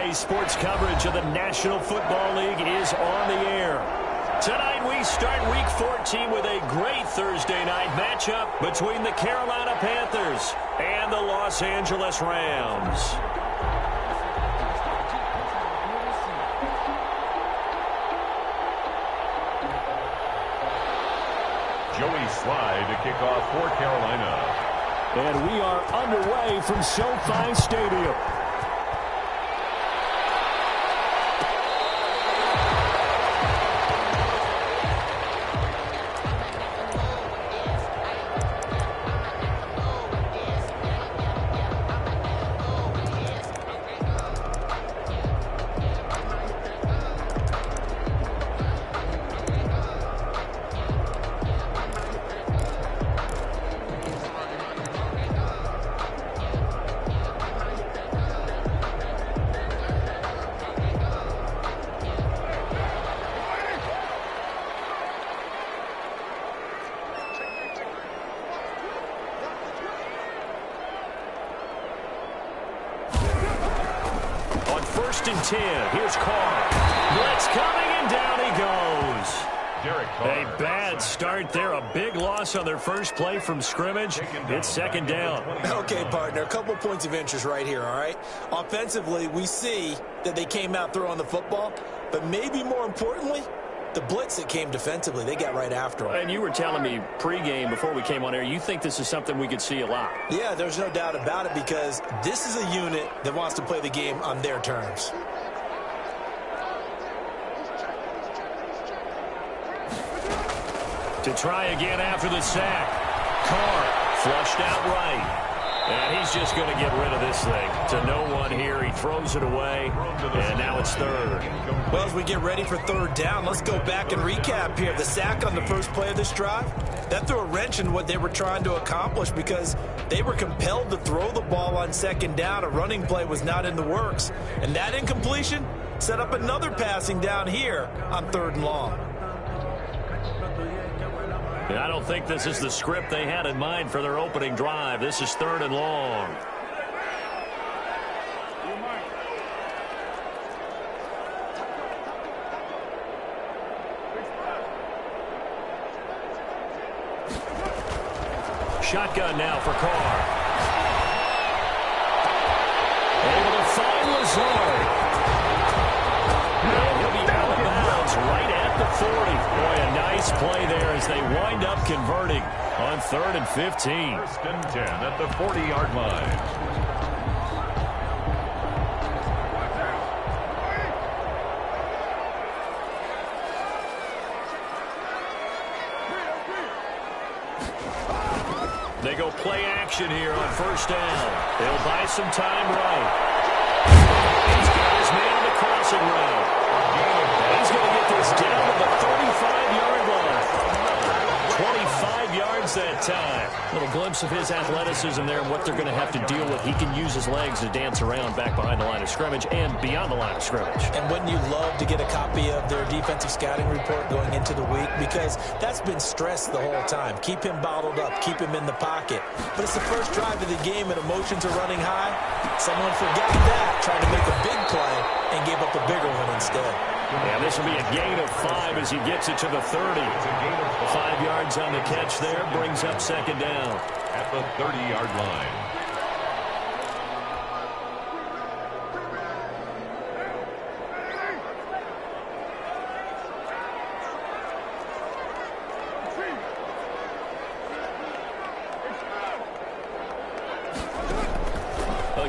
Today's sports coverage of the National Football League is on the air. Tonight we start Week 14 with a great Thursday night matchup between the Carolina Panthers and the Los Angeles Rams. Joey Slye to kick off for Carolina. And we are underway from SoFi Stadium. First and 10. Here's Carr. Blitz coming, and down he goes. A bad start there. A big loss on their first play from scrimmage. It's second down. Okay, partner. A couple points of interest right here, all right? Offensively, we see that they came out throwing the football, but maybe more importantly, the blitz that came defensively, they got right after them. And you were telling me pregame before we came on air, you think this is something we could see a lot. Yeah, there's no doubt about it because this is a unit that wants to play the game on their terms. To try again after the sack. Carr flushed out right. And he's just going to get rid of this thing. To no one here. He throws it away. And now it's third. Well, as we get ready for third down, let's go back and recap here. The sack on the first play of this drive, that threw a wrench in what they were trying to accomplish because they were compelled to throw the ball on second down. A running play was not in the works. And that incompletion set up another passing down here on third and long. I don't think this is the script they had in mind for their opening drive. This is third and long. Shotgun now for Carr. Able to find Lazard. And he'll be out of bounds right at the 40. Boy, a nice play there as they wind up converting on 3rd and 15. First and 10 at the 40-yard line. They go play action here on first down. They'll buy some time right. He's got his man on the crossing route. He's going to get this down to the 35-yard line. 25 yards that time. Little glimpse of his athleticism there and what they're going to have to deal with. He can use his legs to dance around back behind the line of scrimmage and beyond the line of scrimmage. And wouldn't you love to get a copy of their defensive scouting report going into the week? Because that's been stressed the whole time. Keep him bottled up. Keep him in the pocket. But it's the first drive of the game and emotions are running high. Someone forgot that, tried to make a big play, and gave up a bigger one instead. And this will be a gain of 5 as he gets it to the 30. 5 yards on the catch there, brings up second down. At the 30-yard line.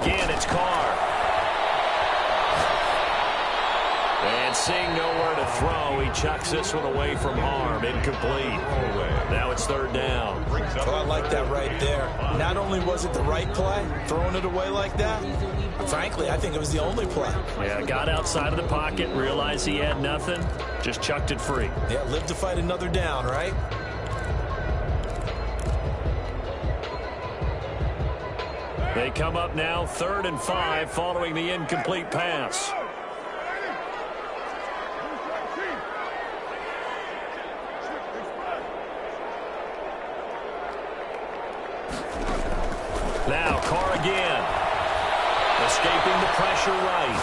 Again, it's Carr. And seeing nowhere to throw, he chucks this one away from harm. Incomplete. Now it's third down. Oh, I like that right there. Not only was it the right play, throwing it away like that, frankly, I think it was the only play. Yeah, got outside of the pocket, realized he had nothing, just chucked it free. Yeah, live to fight another down, right? They come up now 3rd and 5 following the incomplete pass. Now Carr again. Escaping the pressure right.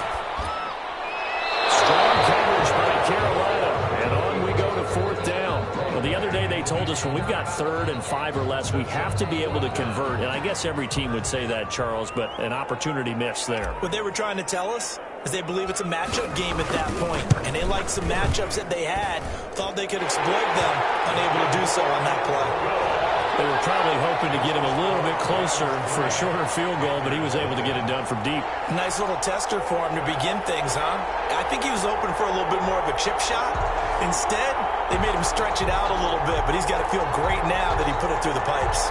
told us when we've got 3rd and 5 or less, we have to be able to convert. And I guess every team would say that, Charles, but an opportunity missed there. What they were trying to tell us is they believe it's a matchup game at that point, and they liked some matchups that they had, thought they could exploit them, unable to do so on that play. They were probably hoping to get him a little bit closer for a shorter field goal, but he was able to get it done from deep. Nice little tester for him to begin things, huh? I think he was open for a little bit more of a chip shot. Instead, they made him stretch it out a little bit, but he's got to feel great now that he put it through the pipes.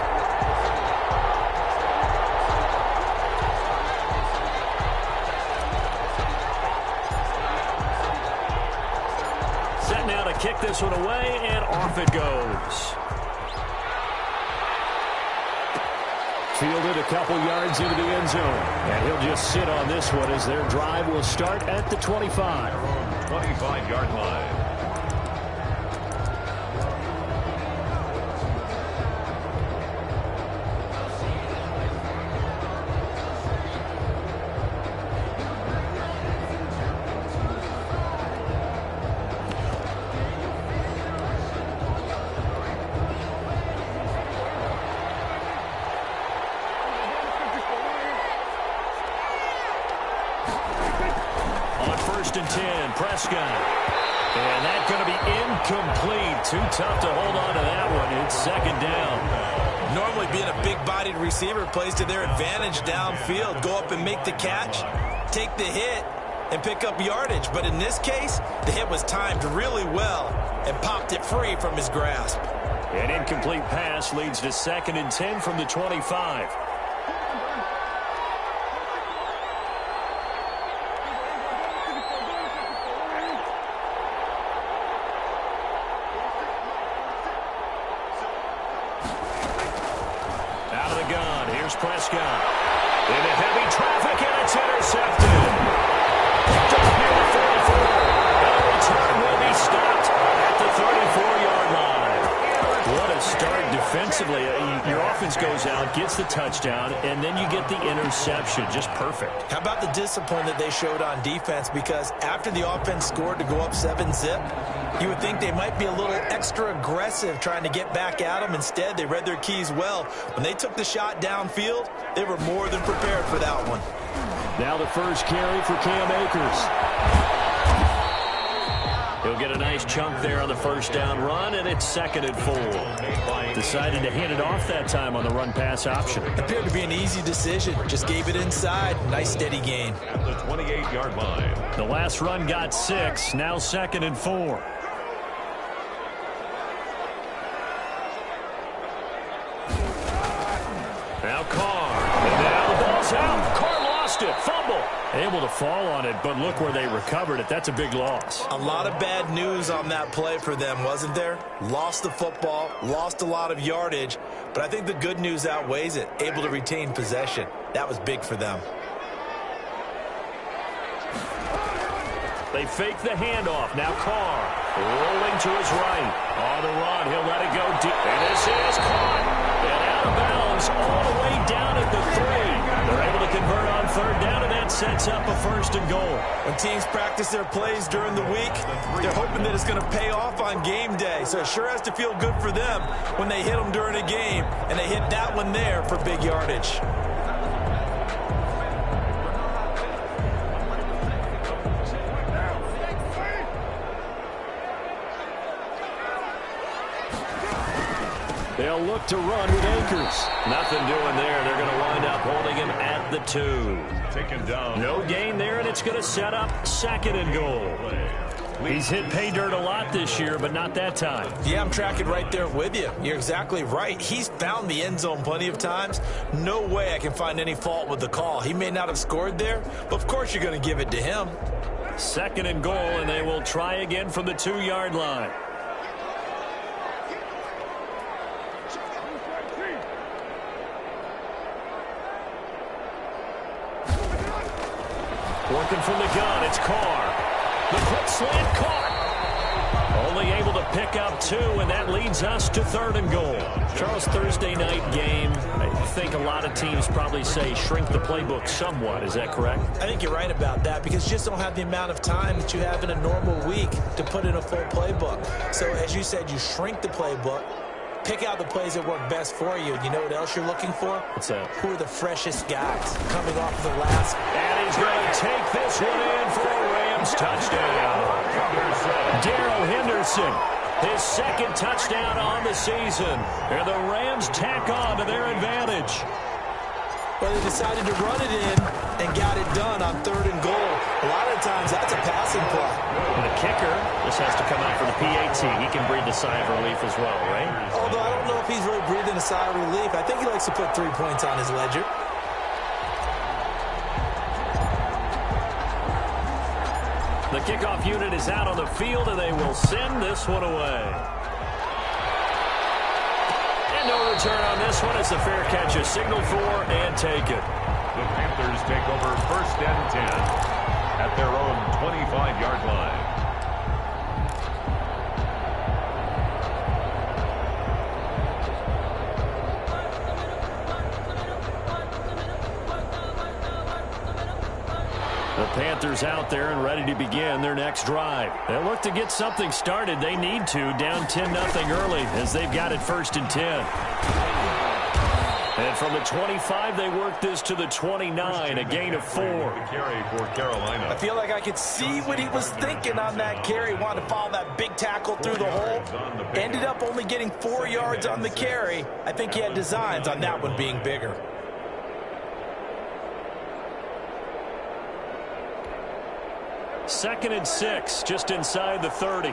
Set now to kick this one away, and off it goes. Fielded a couple yards into the end zone. And he'll just sit on this one as their drive will start at the 25. 25-yard line. And 10, Prescott. And that's going to be incomplete. Too tough to hold on to that one. It's 2nd down. Normally being a big-bodied receiver plays to their advantage downfield. Go up and make the catch, take the hit, and pick up yardage. But in this case, the hit was timed really well and popped it free from his grasp. An incomplete pass leads to 2nd and 10 from the 25. Prescott into heavy traffic, and it's intercepted. Picked up near the 44. And the return will be stopped at the 34-yard line. What a start defensively. Your offense goes out, gets the touchdown, and then you get the interception. Just perfect. How about the discipline that they showed on defense? Because after the offense scored to go up 7-zip, you would think they might be a little extra aggressive trying to get back at them. Instead, they read their keys well. When they took the shot downfield, they were more than prepared for that one. Now the first carry for Cam Akers. He'll get a nice chunk there on the first down run, and it's 2nd and 4. Decided to hand it off that time on the run-pass option. Appeared to be an easy decision. Just gave it inside. Nice steady gain. At the 28-yard line. The last run got 6. Now 2nd and 4. Now Carr. And now the ball's out. Carr lost it. Fumble. Able to fall on it, but look where they recovered it. That's a big loss. A lot of bad news on that play for them, wasn't there? Lost the football, lost a lot of yardage, but I think the good news outweighs it. Able to retain possession. That was big for them. They fake the handoff. Now Carr rolling to his right. On the run, he'll let it go deep. And this is caught. And out of bounds all the way down at the 3. They're able to convert on 3rd down, and that sets up a 1st and goal. When teams practice their plays during the week, they're hoping that it's going to pay off on game day. So it sure has to feel good for them when they hit them during a game, and they hit that one there for big yardage. They'll look to run with Akers. Nothing doing there. They're going to wind up holding him at the 2. Taken down. No gain there, and it's going to set up 2nd and goal. He's hit pay dirt a lot this year, but not that time. Yeah, I'm tracking right there with you. You're exactly right. He's found the end zone plenty of times. No way I can find any fault with the call. He may not have scored there, but of course you're going to give it to him. 2nd and goal, and they will try again from the 2-yard line. Working from the gun, it's Carr. The quick slant caught. Only able to pick up 2, and that leads us to 3rd and goal. Charles, Thursday night game, I think a lot of teams probably say shrink the playbook somewhat. Is that correct? I think you're right about that because you just don't have the amount of time that you have in a normal week to put in a full playbook. So as you said, you shrink the playbook. Pick out the plays that work best for you. You know what else you're looking for? What's that? Who are the freshest guys coming off the last? And he's going to take this one in for a Rams touchdown. Darrell Henderson, his second touchdown on the season. And the Rams tack on to their advantage. Well, they decided to run it in and got it done on 3rd and goal. A lot of times that's a passing play. And the kicker, this has to come out for the PAT. He can breathe a sigh of relief as well, right? Although I don't know if he's really breathing a sigh of relief. I think he likes to put 3 points on his ledger. The kickoff unit is out on the field, and they will send this one away. And no return on this one. It's a fair catch, a signal for, and take it. The Panthers take over 1st and 10 at their own 25-yard line. The Panthers out there and ready to begin their next drive. They look to get something started. They need to, down 10-0 early as they've got it 1st and 10. And from the 25, they work this to the 29, a gain of 4. Carry for Carolina. I feel like I could see what he was thinking on that carry. Wanted to follow that big tackle through the hole. Ended up only getting 4 yards on the carry. I think he had designs on that one being bigger. Second and 6, just inside the 30.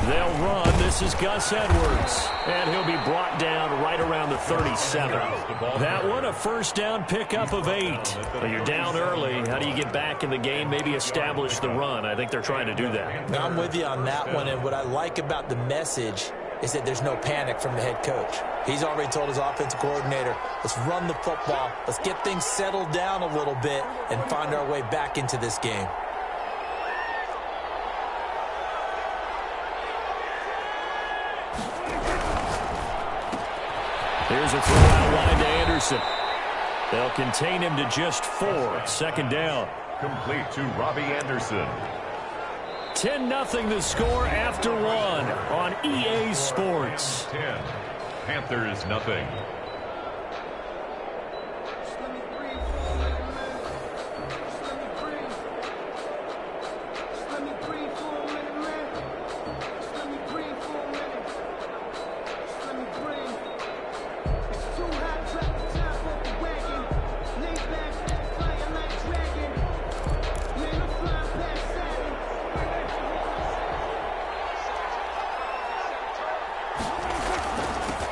They'll run. This is Gus Edwards. And he'll be brought down right around the 37. That one, a first down pickup of 8. But you're down early. How do you get back in the game? Maybe establish the run. I think they're trying to do that. I'm with you on that one. And what I like about the message is that there's no panic from the head coach. He's already told his offensive coordinator, let's run the football. Let's get things settled down a little bit and find our way back into this game. Here's a throw out line to Anderson. They'll contain him to just 4. 2nd down. Complete to Robbie Anderson. 10-0 the score after 1 on EA Sports. 10. Panthers nothing.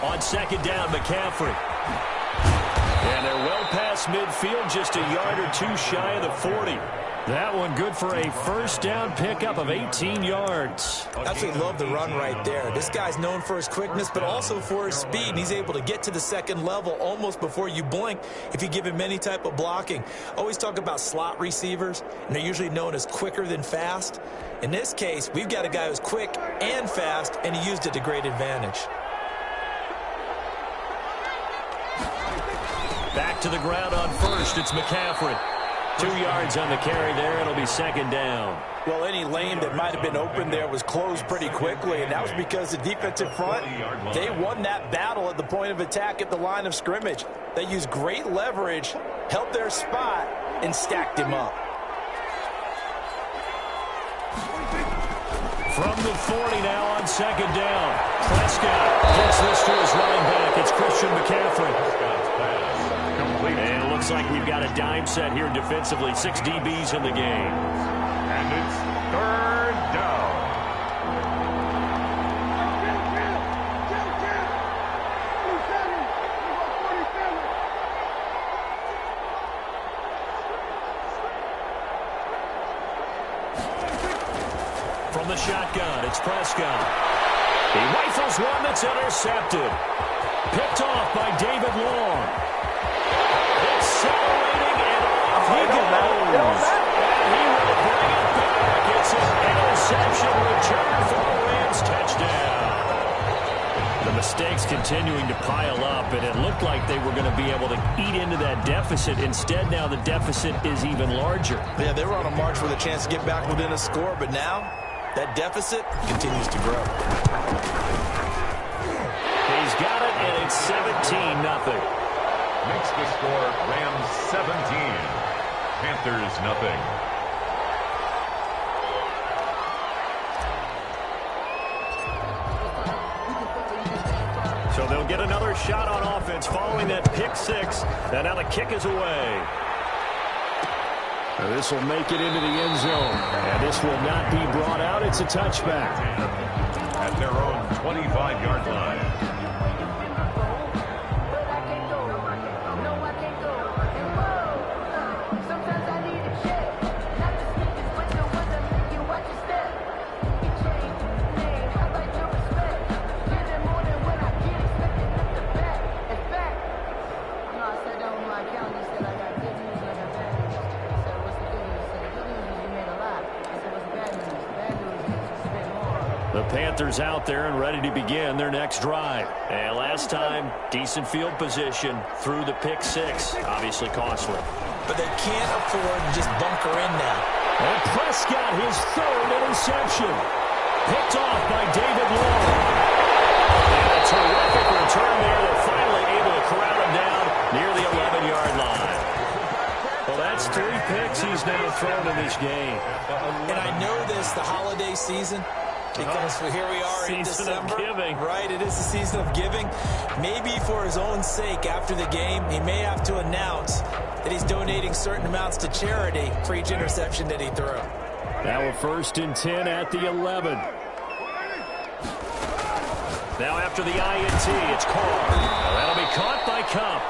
On 2nd down, McCaffrey. And they're well past midfield, just a yard or 2 shy of the 40. That one good for a first down pickup of 18 yards. Absolutely love the run right there. This guy's known for his quickness, but also for his speed. And he's able to get to the 2nd level almost before you blink if you give him any type of blocking. Always talk about slot receivers, and they're usually known as quicker than fast. In this case, we've got a guy who's quick and fast, and he used it to great advantage. Back to the ground on 1st. It's McCaffrey. 2 yards on the carry there. It'll be 2nd down. Well, any lane that might have been open there was closed pretty quickly, and that was because the defensive front, they won that battle at the point of attack at the line of scrimmage. They used great leverage, held their spot, and stacked him up. From the 40 now on 2nd down. Prescott gets this to his running back. It's Christian McCaffrey. And it looks like we've got a dime set here defensively. 6 DBs in the game. And it's 3rd down. From the shotgun, it's Prescott. He rifles one that's intercepted. Picked off by David Long. Accelerating and off he goes. And he will bring it back. It's an interception return for a Rams touchdown. The mistakes continuing to pile up, and it looked like they were going to be able to eat into that deficit. Instead, now the deficit is even larger. Yeah, they were on a march with a chance to get back within a score, but now that deficit continues to grow. He's got it, and it's 17-0. Makes the score Rams 17, Panthers nothing. So they'll get another shot on offense following that pick six. And now the kick is away. Now this will make it into the end zone. And this will not be brought out. It's a touchback. At their own 25-yard line. The Panthers out there and ready to begin their next drive. And last time, decent field position through the pick six. Obviously costly. But they can't afford to just bunker in now. And Prescott, his third interception. Picked off by David Long. And a terrific return there. They're finally able to corral him down near the 11-yard line. Well, that's 3 picks he's now thrown in this game. And I know this, the holiday season, because here we are in December. Season of giving. Right, it is the season of giving. Maybe for his own sake after the game, he may have to announce that he's donating certain amounts to charity for each interception that he threw. Now a 1st and 10 at the 11. Now after the INT, it's Carr. That'll be caught by Cup.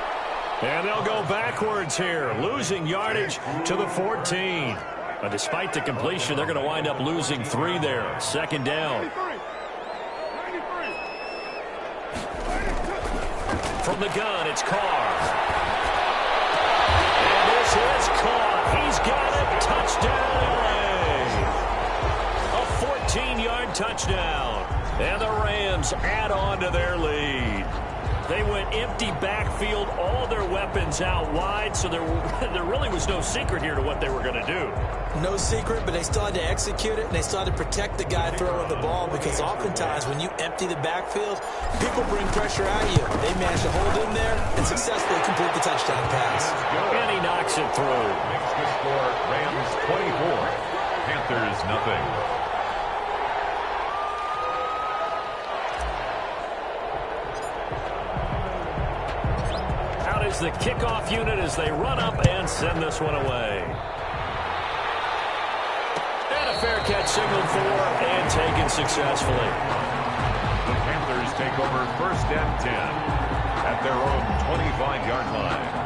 And they'll go backwards here, losing yardage to the 14. But despite the completion, they're going to wind up losing 3 there. 2nd down. From the gun, it's Carr. And this is caught. He's got it. Touchdown, LA. A 14-yard touchdown. And the Rams add on to their lead. They went empty backfield, all their weapons out wide, so there really was no secret here to what they were going to do. No secret, but they still had to execute it, and they still had to protect the guy throwing the ball, because oftentimes when you empty the backfield, people bring pressure at you. They managed to hold in there and successfully complete the touchdown pass. And he knocks it through. Makes the score Rams 24, Panthers nothing. Is the kickoff unit as they run up and send this one away. And a fair catch signaled for and taken successfully. The Panthers take over 1st and 10 at their own 25-yard line.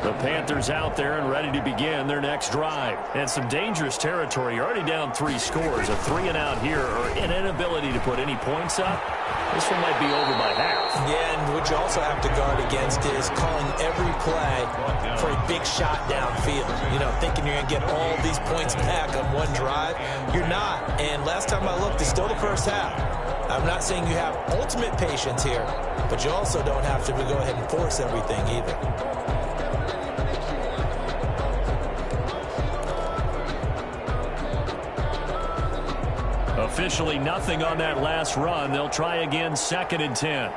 The Panthers out there and ready to begin their next drive. And some dangerous territory. You're already down 3 scores. A 3-and-out here or an inability to put any points up. This one might be over by half. Yeah, and what you also have to guard against is calling every play for a big shot downfield. You know, thinking you're going to get all these points back on one drive. You're not. And last time I looked, it's still the first half. I'm not saying you have ultimate patience here, but you also don't have to go ahead and force everything either. Officially nothing on that last run. They'll try again 2nd and 10.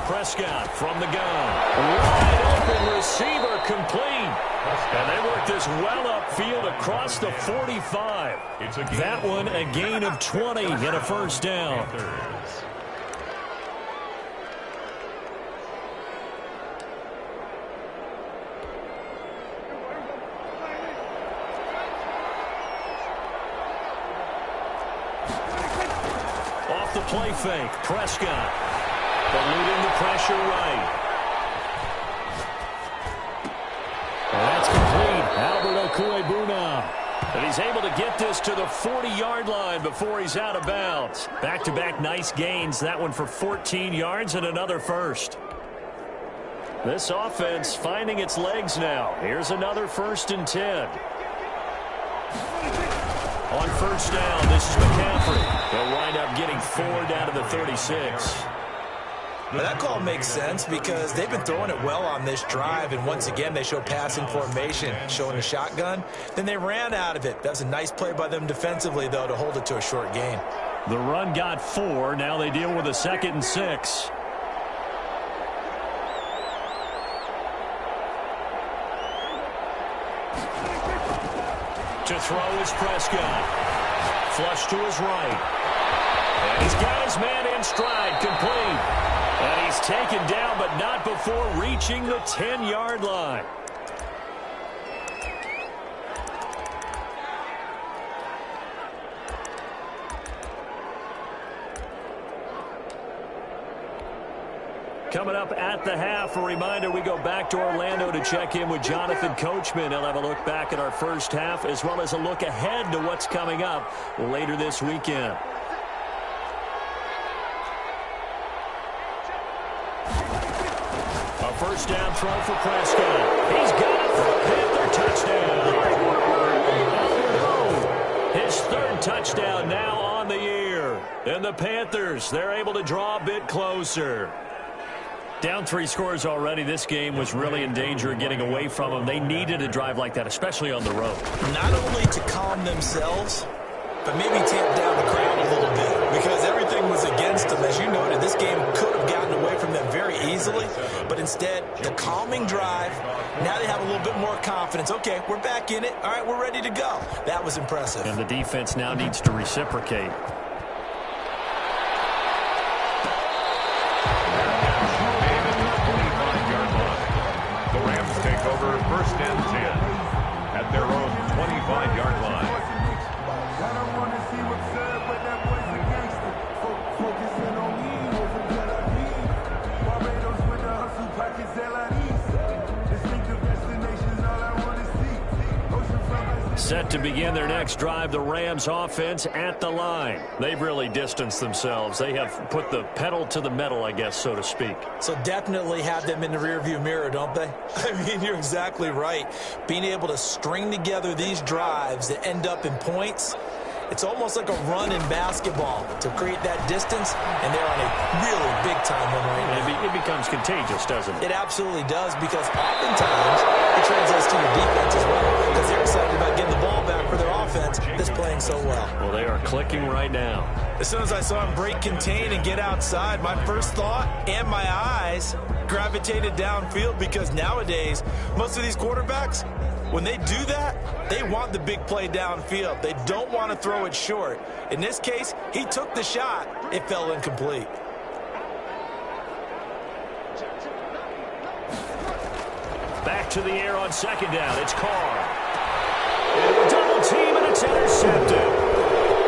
Prescott from the gun. Wide open receiver complete. And they work this well upfield across the 45. That one a gain of 20 and a 1st down. The play fake. Prescott eluding the pressure right. And that's complete. Albert Okuebuna. And he's able to get this to the 40-yard line before he's out of bounds. Back-to-back nice gains. That one for 14 yards and another 1st. This offense finding its legs now. Here's another 1st and 10. On 1st down, this is McCaffrey. They'll wind up getting 4 down to the 36. Well, that call makes sense because they've been throwing it well on this drive, and once again they show passing formation, showing a shotgun. Then they ran out of it. That was a nice play by them defensively, though, to hold it to a short gain. The run got 4. Now they deal with a 2nd and 6. To throw is Prescott. Flush to his right. And he's got his man in stride, complete. And he's taken down, but not before reaching the 10-yard line. Coming up at the half, a reminder, we go back to Orlando to check in with Jonathan Coachman. He'll have a look back at our first half as well as a look ahead to what's coming up later this weekend. A 1st down throw for Prescott. He's got it for a Panther touchdown. His 3rd touchdown now on the year. And the Panthers, they're able to draw a bit closer. Down 3 scores already. This game was really in danger of getting away from them. They needed a drive like that, especially on the road. Not only to calm themselves, but maybe tamp down the crowd a little bit because everything was against them. As you noted, this game could have gotten away from them very easily, but instead, the calming drive, now they have a little bit more confidence. Okay, we're back in it. All right, we're ready to go. That was impressive. And the defense now needs to reciprocate. The Rams take over 1st and 10 at their own 25-yard line. Set to begin their next drive, the Rams offense at the line. They've really distanced themselves. They have put the pedal to the metal, I guess, so to speak. So definitely have them in the rearview mirror, don't they? I mean, you're exactly right. Being able to string together these drives that end up in points, it's almost like a run in basketball to create that distance, and they're on a really big-time one right now. It becomes contagious, doesn't it? It absolutely does, because oftentimes it translates to your defense as well, because they're excited about getting the ball back for their offense that's playing so well. Well, they are clicking right now. As soon as I saw him break contain and get outside, my first thought and my eyes gravitated downfield, because nowadays, most of these quarterbacks, when they do that, they want the big play downfield. They don't want to throw it short. In this case, he took the shot. It fell incomplete. Back to the air on 2nd down. It's Carr. And a double team, and it's intercepted.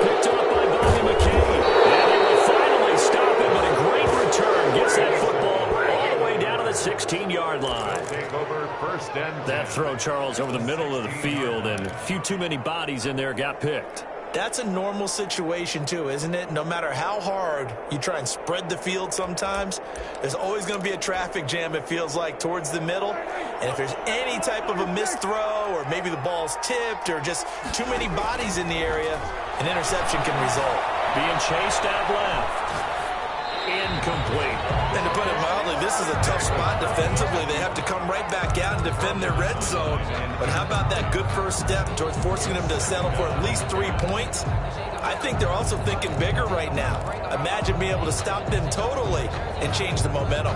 Picked up by Bobby McCain. And they will finally stop him, but a great return. Gets that football all the way down to the 16-yard line. Take over 1st and 10. That throw, Charles, over the middle of the field, and a few too many bodies in there got picked. That's a normal situation, too, isn't it? No matter how hard you try and spread the field sometimes, there's always going to be a traffic jam, it feels like, towards the middle. And if there's any type of a missed throw, or maybe the ball's tipped, or just too many bodies in the area, an interception can result. Being chased out left. Incomplete. And to put it mildly, this is a tough spot defensively. They have to come right back out and defend their red zone. But how about that good first step towards forcing them to settle for at least 3 points? I think they're also thinking bigger right now. Imagine being able to stop them totally and change the momentum.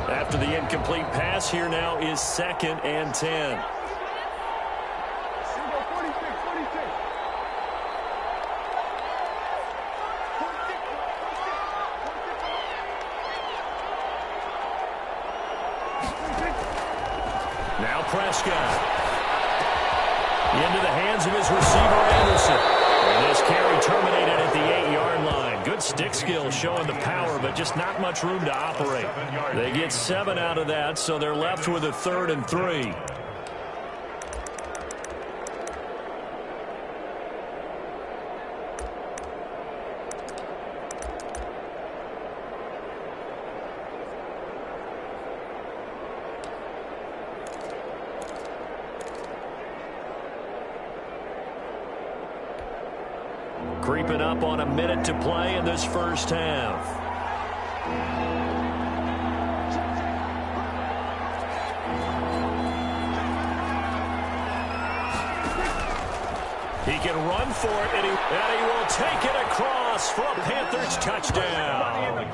After the incomplete pass, here now is 2nd and 10. Now Prescott. Into the hands of his receiver, Anderson. And this carry terminated at the 8-yard line. Good stick skill showing the power, but just not much room to operate. They get 7 out of that, so they're left with a 3rd and 3. Creeping up on a minute to play in this first half. He can run for it, and he will take it across for a Panthers touchdown.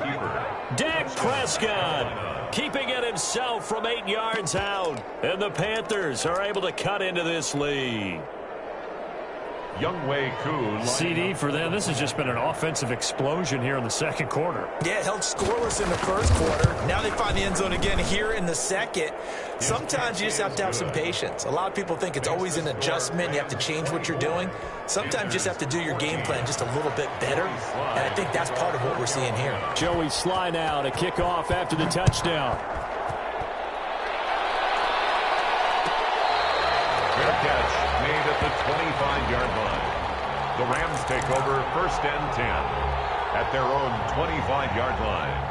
Dak Prescott keeping it himself from 8 yards out, and the Panthers are able to cut into this lead. Youngway Koo. CD for them. This has just been an offensive explosion here in the second quarter. Yeah, held scoreless in the first quarter. Now they find the end zone again here in the second. Sometimes you just have to have some patience. A lot of people think it's always an adjustment. You have to change what you're doing. Sometimes you just have to do your game plan just a little bit better. And I think that's part of what we're seeing here. Joey Sly now to kick off after the touchdown. Fair catch made at the 25-yard line. The Rams take over 1st and 10 at their own 25-yard line.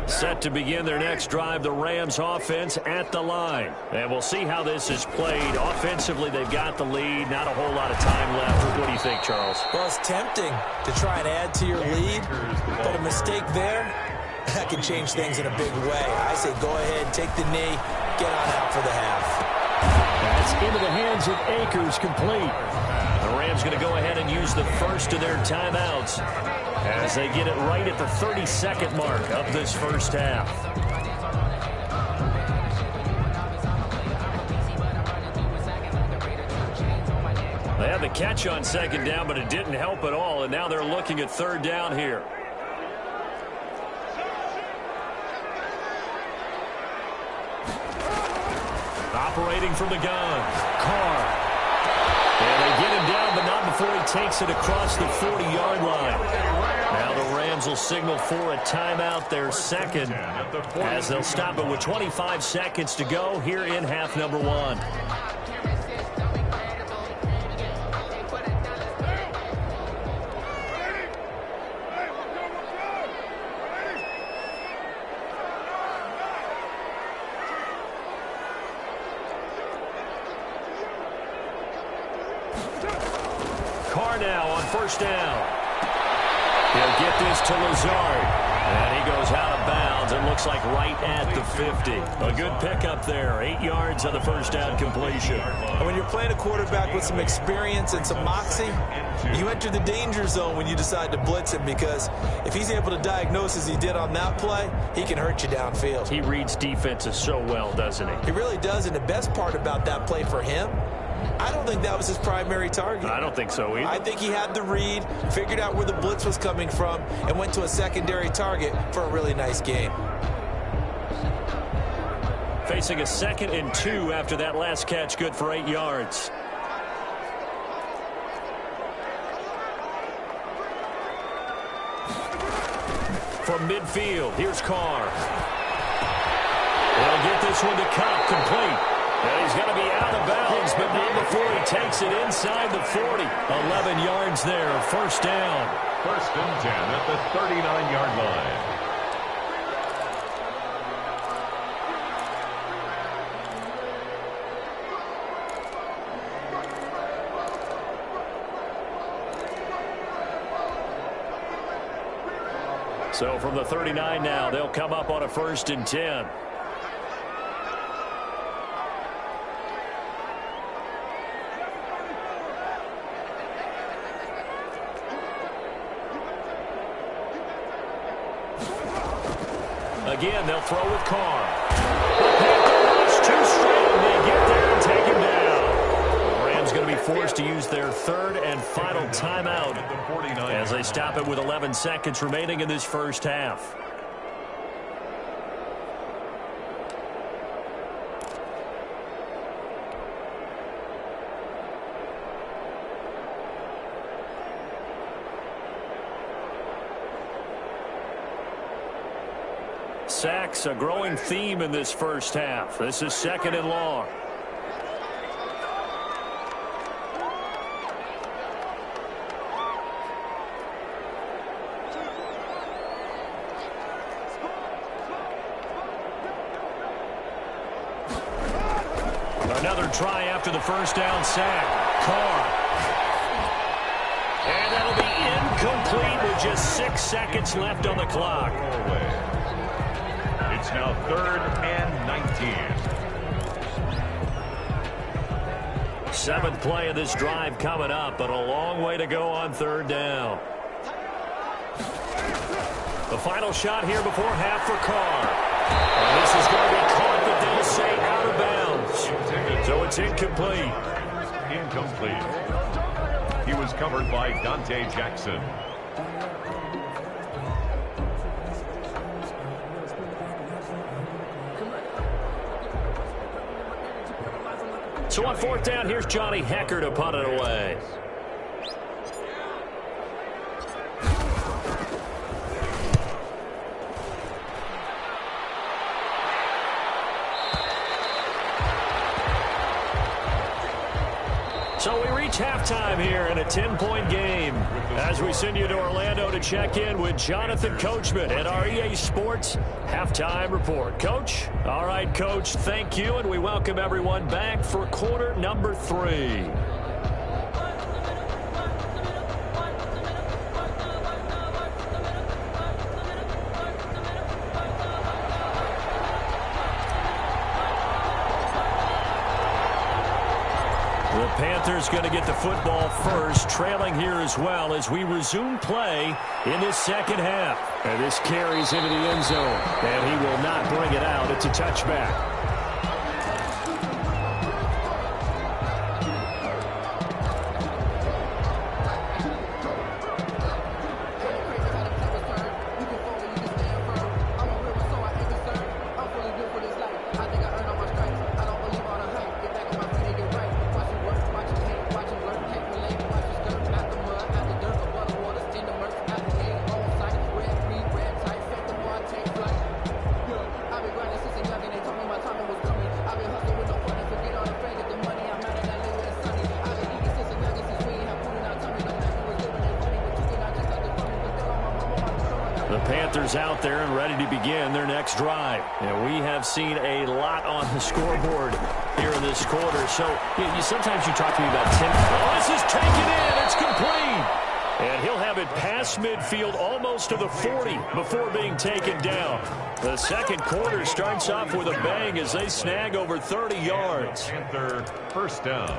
Set to begin their next drive, the Rams offense at the line. And we'll see how this is played. Offensively, they've got the lead. Not a whole lot of time left. What do you think, Charles? Well, it's tempting to try and add to your lead, but a mistake there, that can change things in a big way. I say go ahead, take the knee, get on out for the half. That's into the hands of Akers, complete. The Rams going to go ahead and use the first of their timeouts as they get it right at the 32nd mark of this first half. They had the catch on second down, but it didn't help at all, and now they're looking at third down here. Operating from the gun, Carr. And they get him down, but not before he takes it across the 40-yard line. Now the Rams will signal for a timeout, their second, as they'll stop it with 25 seconds to go here in half number one. Carr now on first down. He'll get this to Lazard. And he goes out of bounds and looks like right at the 50. A good pickup there. 8 yards on the first down completion. And when you're playing a quarterback with some experience and some moxie, you enter the danger zone when you decide to blitz him, because if he's able to diagnose as he did on that play, he can hurt you downfield. He reads defenses so well, doesn't he? He really does, and the best part about that play for him, I don't think that was his primary target. I don't think so either. I think he had the read, figured out where the blitz was coming from, and went to a secondary target for a really nice game. Facing a 2nd and 2 after that last catch, good for 8 yards. From midfield, here's Carr. They'll get this one to Cup, complete. And he's going to be out of bounds, but not before he takes it inside the 40. 11 yards there, first down. 1st and 10 at the 39-yard line. So from the 39 now, they'll come up on a 1st and 10. Again, they'll throw with Carr. It's too straight. They get there and take him down. The Rams going to be forced to use their 3rd and final timeout as they stop it with 11 seconds remaining in this first half. sacks, a growing theme in this first half. This is 2nd and long. Another try after the first down sack. Carr. And that'll be incomplete with just 6 seconds left on the clock. It's now 3rd and 19. 7th play of this drive coming up, but a long way to go on 3rd down. The final shot here before half for Carr. And this is going to be caught, but they'll say out of bounds. So it's incomplete. Incomplete. He was covered by Dante Jackson. So on 4th down, here's Johnny Hecker to punt it away. So we reach halftime here in a 10-point game as we send you to Orlando to check in with Jonathan Coachman at our EA Sports Halftime Report. Coach? All right, Coach, thank you, and we welcome everyone back for quarter number 3. The Panthers going to get the football first, trailing here as well as we resume play in this second half. And this carries into the end zone, and he will not bring it out. It's a touchback. Out there and ready to begin their next drive. And we have seen a lot on the scoreboard here in this quarter. So sometimes you talk to me about 10. Oh, this is taken in. It's complete. And he'll have it past midfield almost to the 40 before being taken down. The second quarter starts off with a bang as they snag over 30 yards. Panther first down.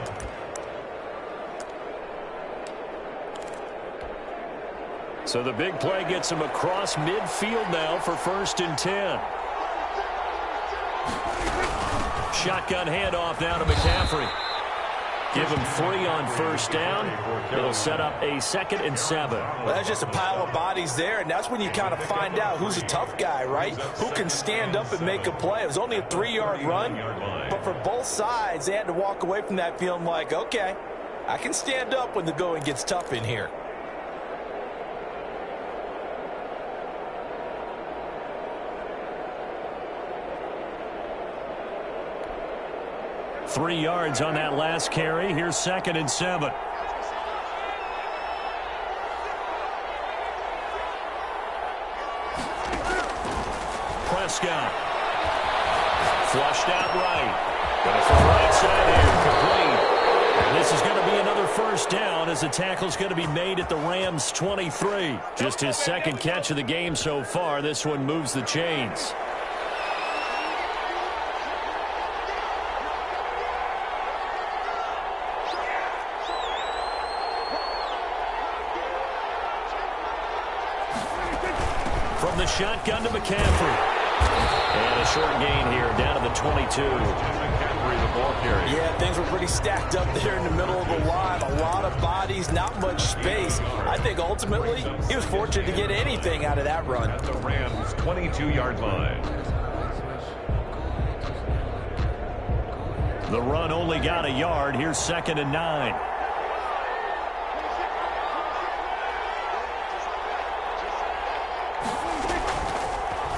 So the big play gets him across midfield now for 1st and 10. Shotgun handoff now to McCaffrey. Give him 3 on 1st down. It'll set up a 2nd and 7. Well, that's just a pile of bodies there, and that's when you kind of find out who's a tough guy, right? Who can stand up and make a play. It was only a 3-yard run, but for both sides, they had to walk away from that feeling like, okay, I can stand up when the going gets tough in here. 3 yards on that last carry. Here's 2nd and 7. Prescott. Flushed out right. Going from right side here. Complete. And this is going to be another 1st down as the tackle's going to be made at the Rams' 23. Just his 2nd catch of the game so far. This one moves the chains. From the shotgun to McCaffrey. And a short gain here down to the 22. McCaffrey, the ball carrier. Yeah, things were pretty stacked up there in the middle of the line. A lot of bodies, not much space. I think ultimately he was fortunate to get anything out of that run. At the Rams' 22-yard line. The run only got a yard. Here's 2nd and 9.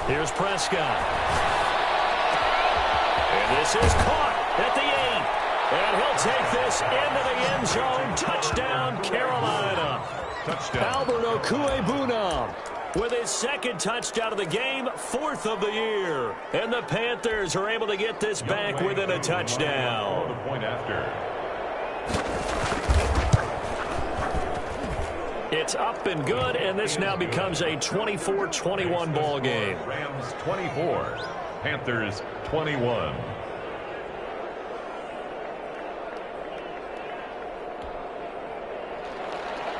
Here's Prescott. And this is caught at the 8. And he'll take this into the end zone. Touchdown, Carolina. Touchdown. Albert Okwuegbunam with his second touchdown of the game, 4th of the year. And the Panthers are able to get this back within a touchdown. The point after. It's up and good, and this now becomes a 24-21 ball game. Rams 24, Panthers 21.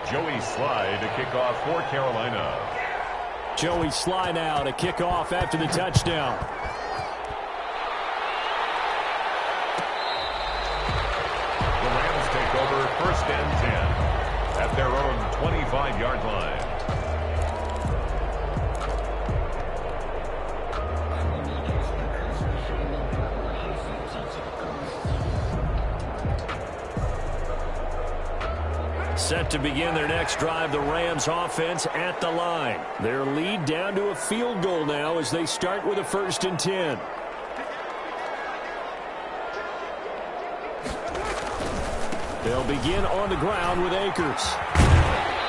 Joey Sly to kick off for Carolina. Joey Sly now to kick off after the touchdown. The Rams take over 1st and 10 at their own 25-yard line. Set to begin their next drive, the Rams offense at the line. Their lead down to a field goal now as they start with a 1st and 10. They'll begin on the ground with Akers.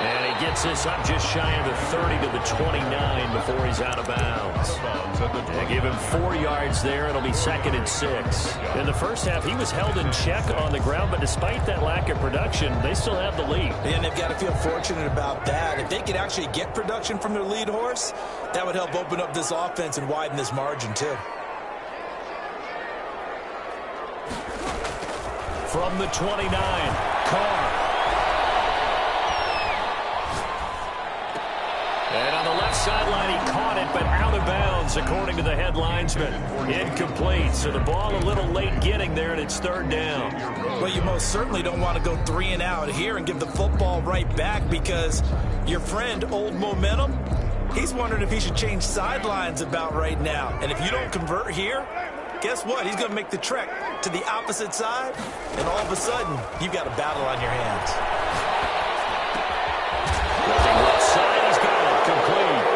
And he gets this up just shy of the 30 to the 29 before he's out of bounds. They give him 4 yards there. It'll be 2nd and 6. In the first half, he was held in check on the ground, but despite that lack of production, they still have the lead. And they've got to feel fortunate about that. If they could actually get production from their lead horse, that would help open up this offense and widen this margin too. From the 29, Carr. And on the left sideline, he caught it, but out of bounds, according to the head linesman. Incomplete, so the ball a little late getting there, and it's 3rd down. Well, you most certainly don't want to go 3 and out here and give the football right back because your friend, Old Momentum, he's wondering if he should change sidelines about right now. And if you don't convert here, guess what? He's going to make the trek to the opposite side, and all of a sudden, you've got a battle on your hands. Left side, he's got it complete.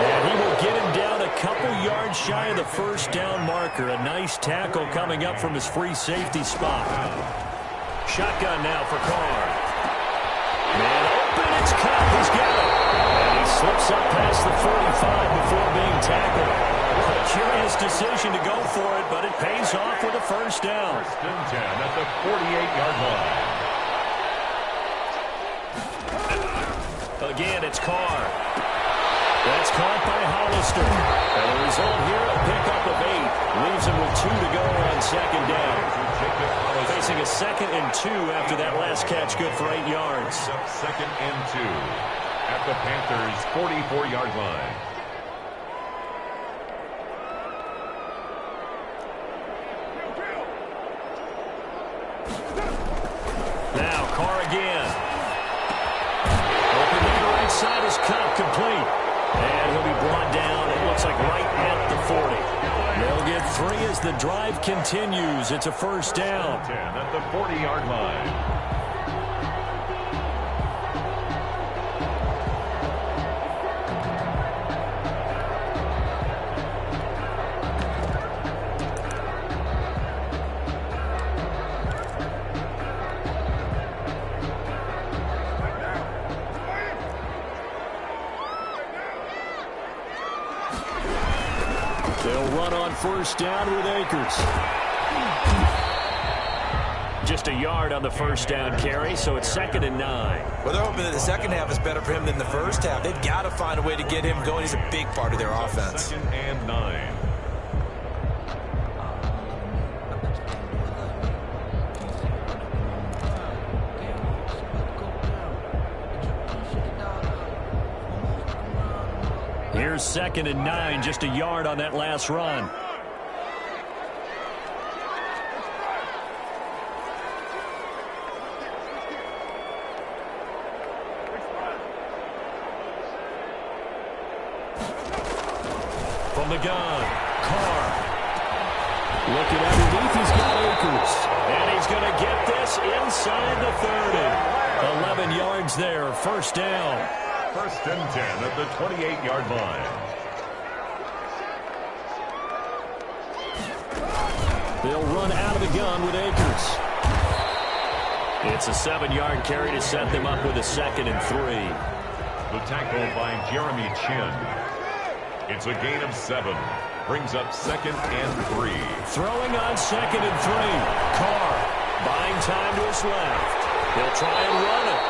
And he will get him down a couple yards shy of the 1st down marker. A nice tackle coming up from his free safety spot. Shotgun now for Carr. Man open, it's Cup. He's got it. And he slips up past the 45 before being tackled. A curious decision to go for it, but it pays off with a 1st down. 1st and 10 at the 48-yard line. Again, it's Carr. That's caught by Hollister. And the result here, a pickup of 8. Leaves him with 2 to go on 2nd down. Facing a 2nd and 2 after that last catch, good for 8 yards. 2nd and 2 at the Panthers' 44-yard line. Now, Carr again. Open to the right side is Cup, complete. And he'll be brought down, it looks like right at the 40. They'll get 3 as the drive continues. It's a 1st down. 10 at the 40-yard line. They'll run on 1st down with Akers. Just a yard on the 1st down carry, so it's 2nd and 9. Well, they're hoping that the second half is better for him than the first half. They've got to find a way to get him going. He's a big part of their offense. 2nd and 9. Here's 2nd and 9, just a yard on that last run. From the gun, Carr. Looking underneath, he's got Akers. And he's going to get this inside the 30. 11 yards there, 1st down. 1st and 10 at the 28-yard line. They'll run out of the gun with Akers. It's a 7-yard carry to set them up with a 2nd and 3. The tackle by Jeremy Chin. It's a gain of 7. Brings up 2nd and 3. Throwing on 2nd and 3. Carr buying time to his left. He'll try and run it.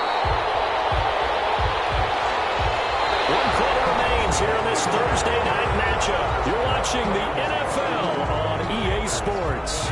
1 quarter remains here in this Thursday night matchup. You're watching the NFL on EA Sports.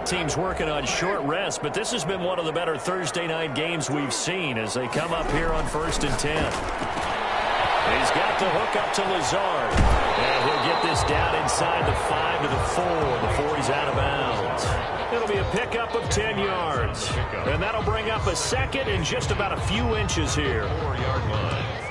Teams working on short rest, but this has been one of the better Thursday night games we've seen as they come up here on 1st and 10. He's got the hook up to Lazard, and he'll get this down inside the 5 to the 4 before he's out of bounds. It'll be a pickup of 10 yards, and that'll bring up a 2nd and just about a few inches here. 4-yard line.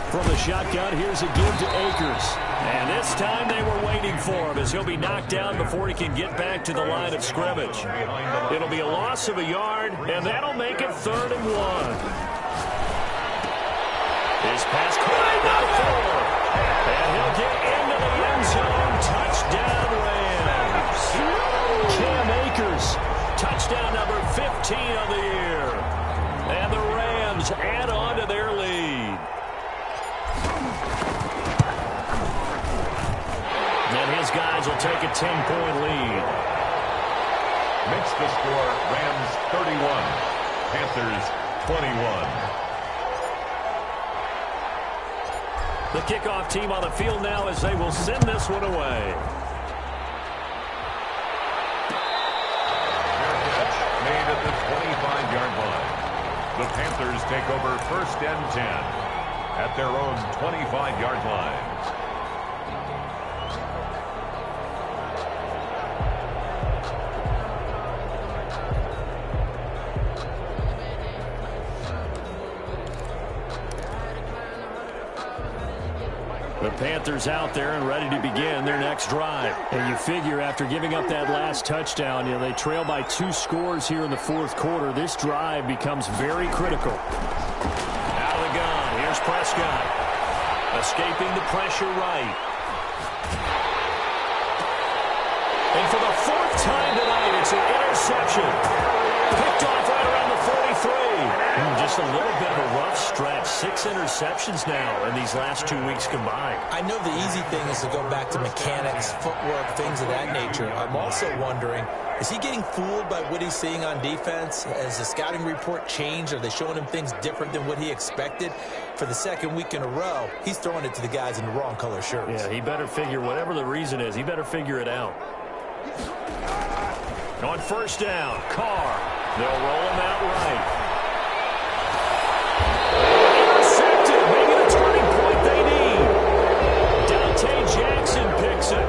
From the shotgun, here's a give to Akers. And this time they were waiting for him as he'll be knocked down before he can get back to the line of scrimmage. It'll be a loss of a yard, and that'll make it 3rd and 1. His pass caught by 4. And he'll get into the end zone. Touchdown, Rams. Cam Akers, touchdown number 15 of the year. And the Rams add on to their lead. And his guys will take a 10-point lead. Makes the score Rams 31, Panthers 21. The kickoff team on the field now as they will send this one away. Fair catch made at the 25-yard line. The Panthers take over 1st and 10 at their own 25-yard line. The Panthers out there and ready to begin their next drive. And you figure after giving up that last touchdown, they trail by 2 scores here in the 4th quarter. This drive becomes very critical. Out of the gun. Here's Prescott. Escaping the pressure right. And for the 4th time tonight, it's an interception. Picked off right around the 43. Just a little bit of a rough stretch. 6 interceptions now in these last 2 weeks combined. I know the easy thing is to go back to mechanics, footwork, things of that nature. I'm also wondering, is he getting fooled by what he's seeing on defense? Has the scouting report changed? Are they showing him things different than what he expected? For the 2nd week in a row, he's throwing it to the guys in the wrong color shirts. Yeah, he better figure, whatever the reason is, he better figure it out. On 1st down, Carr. They'll roll him out right. Intercepted, making a turning point they need. Dante Jackson picks it.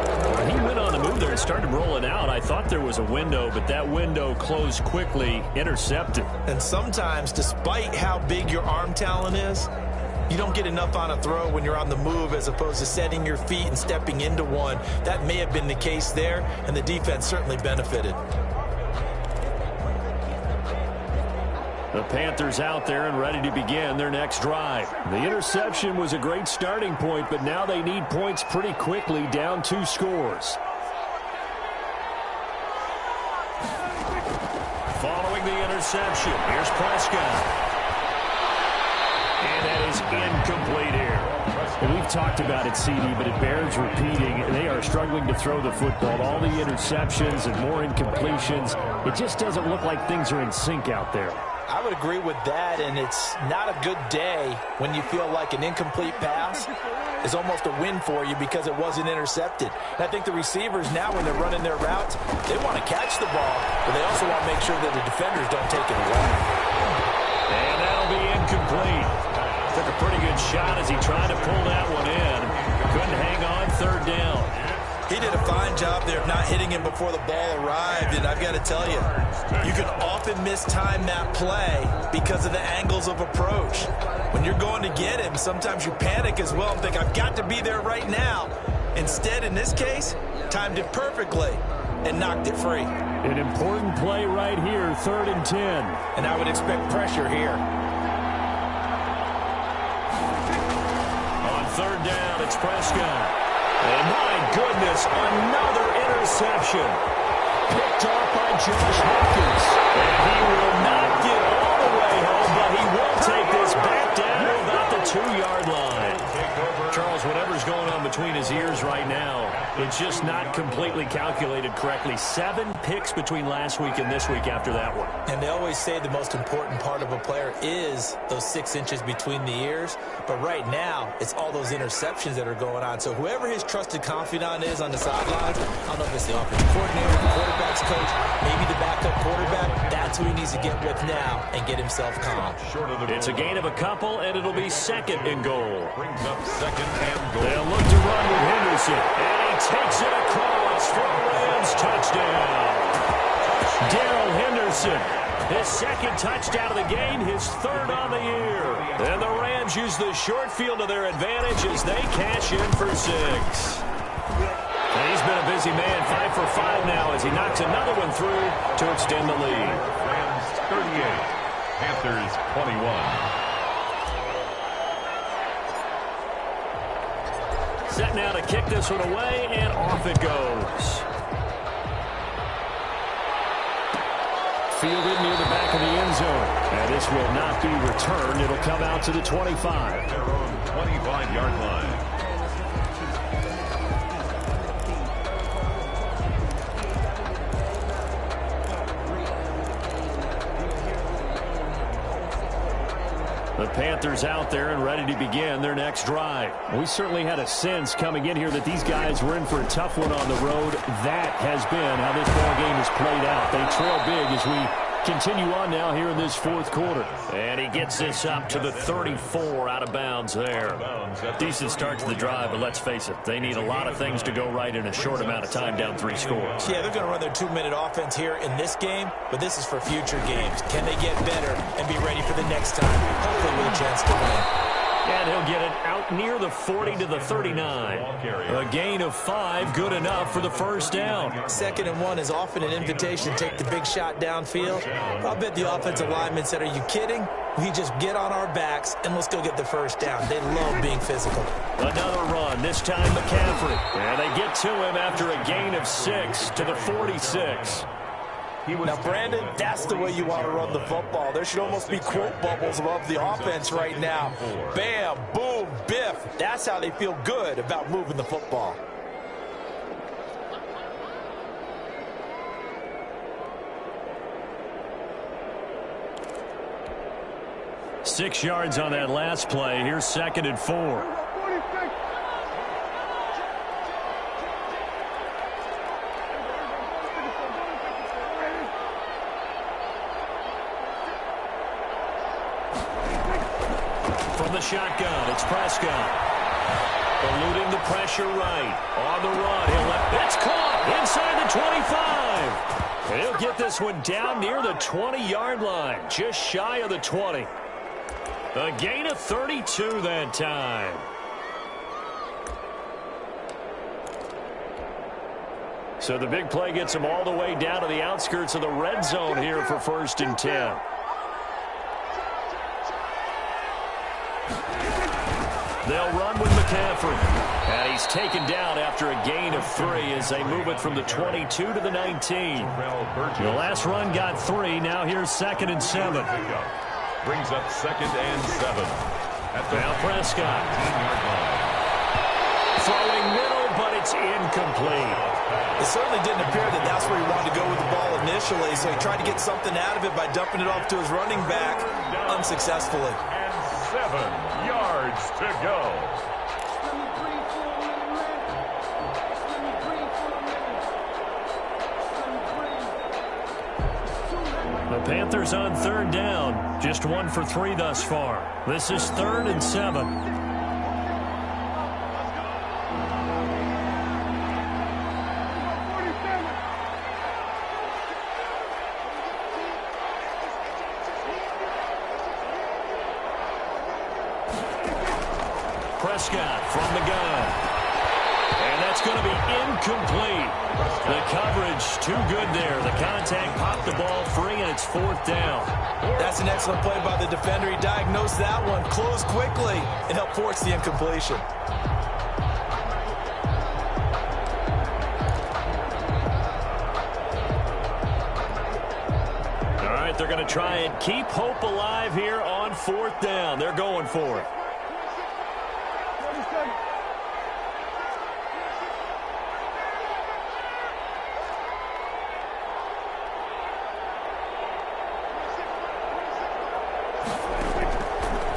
He went on the move there and started rolling out. I thought there was a window, but that window closed quickly. Intercepted. And sometimes, despite how big your arm talent is, you don't get enough on a throw when you're on the move as opposed to setting your feet and stepping into one. That may have been the case there, and the defense certainly benefited. The Panthers out there and ready to begin their next drive. The interception was a great starting point, but now they need points pretty quickly, down 2 scores. Following the interception, here's Prescott. And that is incomplete here. And we've talked about it, CD, but it bears repeating. They are struggling to throw the football. All the interceptions and more incompletions. It just doesn't look like things are in sync out there. I would agree with that, and it's not a good day when you feel like an incomplete pass is almost a win for you because it wasn't intercepted. And I think the receivers now, when they're running their routes, they want to catch the ball, but they also want to make sure that the defenders don't take it away. And that'll be incomplete. Took a pretty good shot as he tried to pull that one in. Couldn't hang on, third down. He did a fine job there of not hitting him before the ball arrived, and I've got to tell you, you can often mistime that play because of the angles of approach. When you're going to get him, sometimes you panic as well and think, I've got to be there right now. Instead, in this case, timed it perfectly and knocked it free. An important play right here, 3rd and 10. And I would expect pressure here. On 3rd down, it's Prescott. And my goodness, another interception. Picked off by Josh Hawkins. And he will not get all the way home, but he will take this back down to about the 2-yard line. Charles, whatever's going on between his ears right now, it's just not completely calculated correctly. 7 picks between last week and this week after that one. And they always say the most important part of a player is those 6 inches between the ears. But right now, it's all those interceptions that are going on. So whoever his trusted confidant is on the sidelines, I don't know if it's the offensive coordinator, the quarterback's coach, maybe the backup quarterback, that's who he needs to get with now and get himself calm. It's a gain of a couple, and it'll be 2nd and goal. Brings up 2nd and goal. They'll look to run with Henderson. And he takes it across for a Rams touchdown. Darrell Henderson, his 2nd touchdown of the game, his 3rd on the year. And the Rams use the short field to their advantage as they cash in for 6. And he's been a busy man, 5 for 5 now as he knocks another one through to extend the lead. Rams 38, Panthers 21. Set now to kick this one away, and off it goes. Fielded near the back of the end zone. And this will not be returned. It'll come out to the 25. Their own 25-yard line. The Panthers out there and ready to begin their next drive. We certainly had a sense coming in here that these guys were in for a tough one on the road. That has been how this ball game has played out. They trail big as we continue on now here in this 4th quarter. And he gets this up to the 34 out of bounds there. Decent start to the drive, but let's face it, they need a lot of things to go right in a short amount of time down 3 scores. Yeah, they're going to run their 2-minute offense here in this game, but this is for future games. Can they get better and be ready for the next time? Hopefully with a chance to win. And he'll get it out near the 40 to the 39. A gain of 5, good enough for the 1st down. 2nd and 1 is often an invitation to take the big shot downfield. I'll bet the offensive linemen said, are you kidding? We just get on our backs and let's go get the 1st down. They love being physical. Another run, this time McCaffrey. And they get to him after a gain of 6 to the 46. Now, Brandon, that's the way you want to run the football. There should almost be quote bubbles above the offense right now. Bam, boom, biff. That's how they feel good about moving the football. Six yards on that last play. Here's 2nd and 4. From the shotgun, it's Prescott. Eluding the pressure right. On the run, he'll let... It's caught inside the 25. And he'll get this one down near the 20-yard line. Just shy of the 20. A gain of 32 that time. So the big play gets him all the way down to the outskirts of the red zone here for 1st and 10. They'll run with McCaffrey. And he's taken down after a gain of 3 as they move it from the 22 to the 19. The last run got 3. Now here's 2nd and 7. Brings up 2nd and 7. Now Prescott. Throwing middle but it's incomplete. It certainly didn't appear that that's where he wanted to go with the ball initially, so he tried to get something out of it by dumping it off to his running back unsuccessfully. And 7 yards to go. The Panthers on 3rd down. Just 1 for 3 thus far. This is 3rd and 7. Prescott from the gun. And that's going to be incomplete. The coverage too good there. The contact popped the ball free, and it's 4th down. That's an excellent play by the defender. He diagnosed that one, closed quickly, and helped force the incompletion. All right, they're going to try and keep hope alive here on 4th down. They're going for it.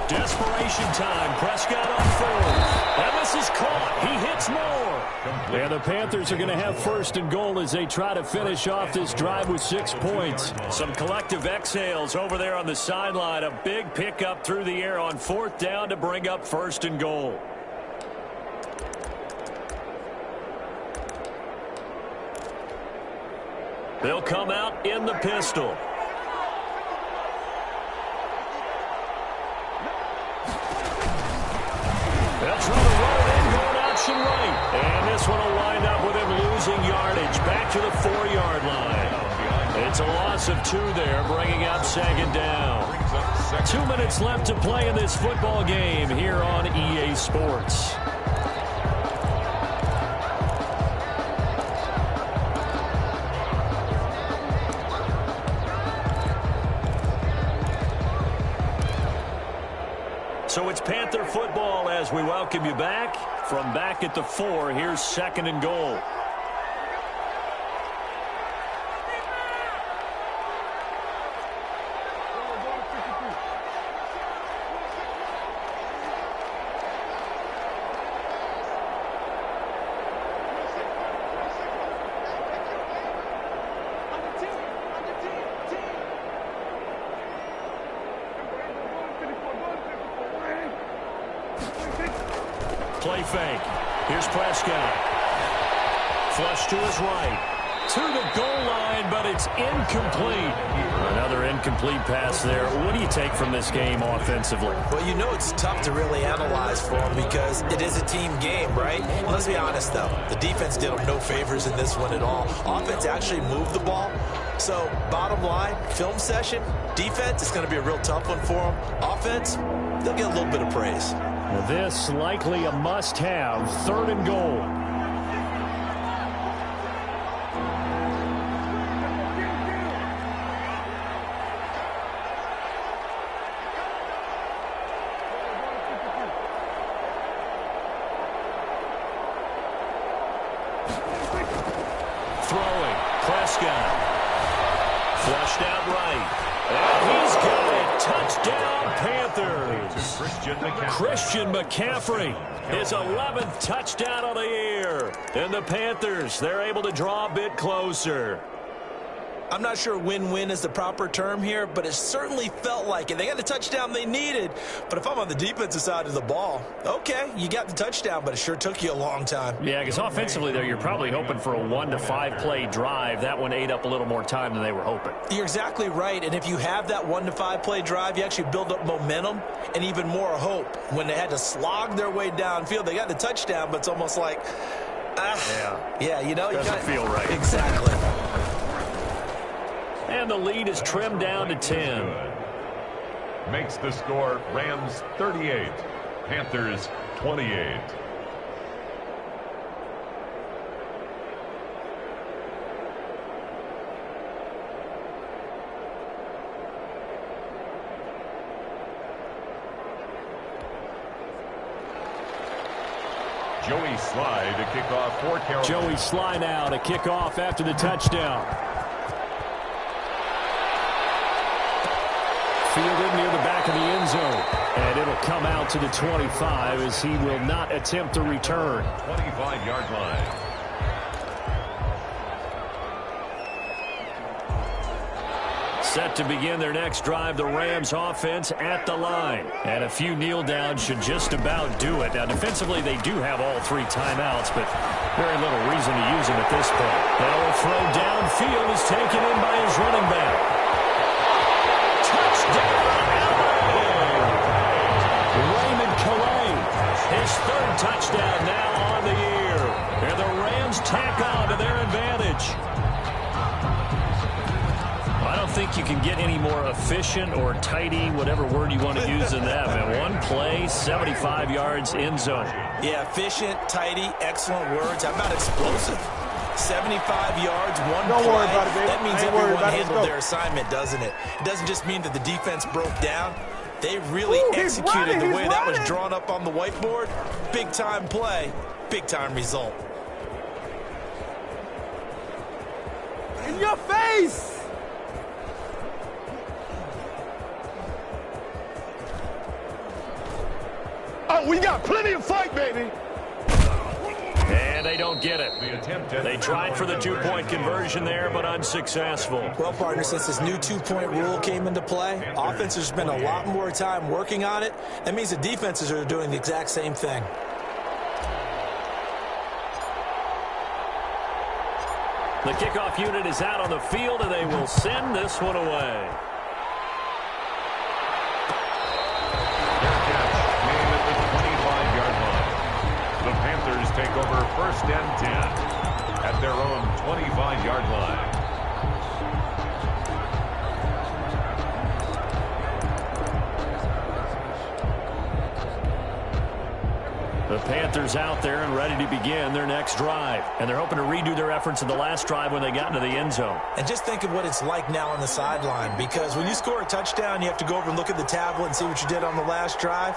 Desperation time. Prescott on 4th. And this is caught. He hits more. And the Panthers are going to have 1st and goal as they try to finish off this drive with 6 points. Some collective exhales over there on the sideline. A big pickup through the air on 4th down to bring up 1st and goal. They'll come out in the pistol. They'll try to run it in, going option right. And this one will wind up with him losing yardage back to the 4-yard line. It's a loss of 2 there, bringing up 2nd down. 2 minutes left to play in this football game here on EA Sports. So it's Panther football as we welcome you back. From back at the 4, here's 2nd and goal. Play fake. Here's Prescott. Flush to his right. To the goal line, but it's incomplete. Another incomplete pass there. What do you take from this game offensively? Well, you know it's tough to really analyze for them because it is a team game, right? Let's be honest, though. The defense did them no favors in this one at all. Offense actually moved the ball. So, bottom line, film session, defense is going to be a real tough one for them. Offense, they'll get a little bit of praise. Well, this likely a must-have. 3rd and goal. Throwing. Prescott. Flushed out right. And he's got it. Touchdown, Panthers. Christian McCaffrey, his 11th touchdown of the year. And the Panthers, they're able to draw a bit closer. I'm not sure win-win is the proper term here, but it certainly felt like it. They got the touchdown they needed, but if I'm on the defensive side of the ball, okay, you got the touchdown, but it sure took you a long time. Yeah, because offensively, though, you're probably hoping for a 1 to 5 play drive. That one ate up a little more time than they were hoping. You're exactly right, and if you have that 1 to 5 play drive, you actually build up momentum and even more hope. When they had to slog their way downfield, they got the touchdown, but it's almost like, yeah, you know, doesn't feel right. Exactly. And the lead is trimmed down to 10. Makes the score Rams 38, Panthers 28. Joey Sly to kick off for Carolina. Joey Sly now to kick off after the touchdown. Fielded near the back of the end zone. And it'll come out to the 25 as he will not attempt to return. 25-yard line. Set to begin their next drive, the Rams offense at the line. And a few kneel downs should just about do it. Now, defensively, they do have all 3 timeouts, but very little reason to use them at this point. That will throw downfield is taken in by his running back. Touchdown, LA! Raymond Calais, his 3rd touchdown now on the year. And the Rams tack on to their advantage. I don't think you can get any more efficient or tidy, whatever word you want to use in that, man. One play, 75 yards, end zone. Yeah, efficient, tidy, excellent words. How about explosive? 75 yards, one play. Don't worry about it, baby. That means Everyone everyone handled their assignment, doesn't it? It doesn't just mean that the defense broke down. They really executed the way that was drawn up on the whiteboard. Big-time play, big-time result. In your face! Oh, we got plenty of fight, baby. And they don't get it. They tried for the 2-point conversion there, but unsuccessful. Well, partner, since this new 2-point rule came into play, offense has spent a lot more time working on it. That means the defenses are doing the exact same thing. The kickoff unit is out on the field, and they will send this one away. The Panthers take over 1st and 10 at their own 25-yard line. The Panthers out there and ready to begin their next drive. And they're hoping to redo their efforts in the last drive when they got into the end zone. And just think of what it's like now on the sideline, because when you score a touchdown, you have to go over and look at the tablet and see what you did on the last drive.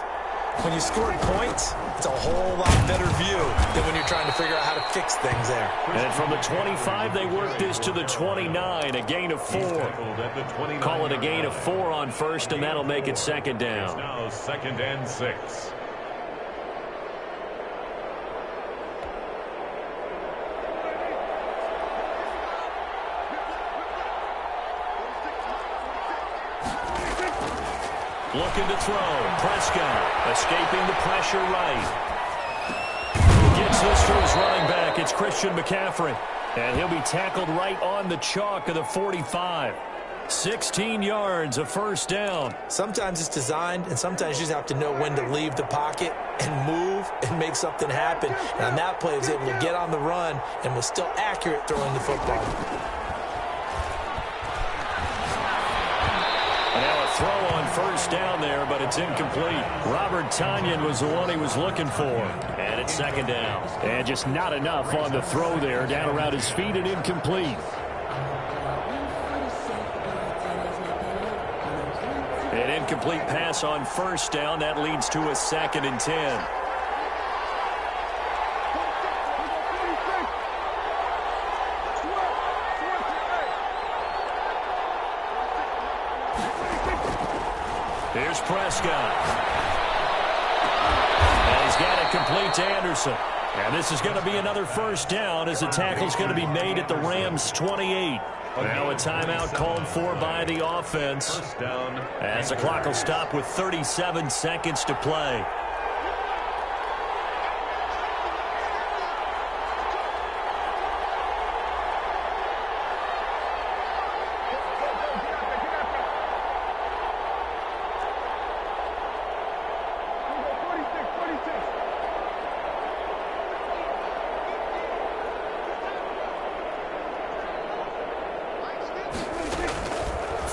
When you scored points, it's a whole lot better view than when you're trying to figure out how to fix things there. And from the 25, they work this to the 29, a gain of 4. Call it a gain of 4 on 1st, and that'll make it 2nd down. Now 2nd and 6. Looking to throw. Prescott escaping the pressure right. Gets this to his running back. It's Christian McCaffrey. And he'll be tackled right on the chalk of the 45. 16 yards, a 1st down. Sometimes it's designed, and sometimes you just have to know when to leave the pocket and move and make something happen. And on that play, he was able to get on the run and was still accurate throwing the football. Throw on 1st down there, but it's incomplete. Robert Tonyan was the one he was looking for. And it's 2nd down. And just not enough on the throw there. Down around his feet and incomplete. An incomplete pass on 1st down. That leads to a 2nd and 10. Here's Prescott. And he's got it complete to Anderson. And this is going to be another 1st down as the tackle's going to be made at the Rams' 28. Now a timeout called for by the offense. As the clock will stop with 37 seconds to play.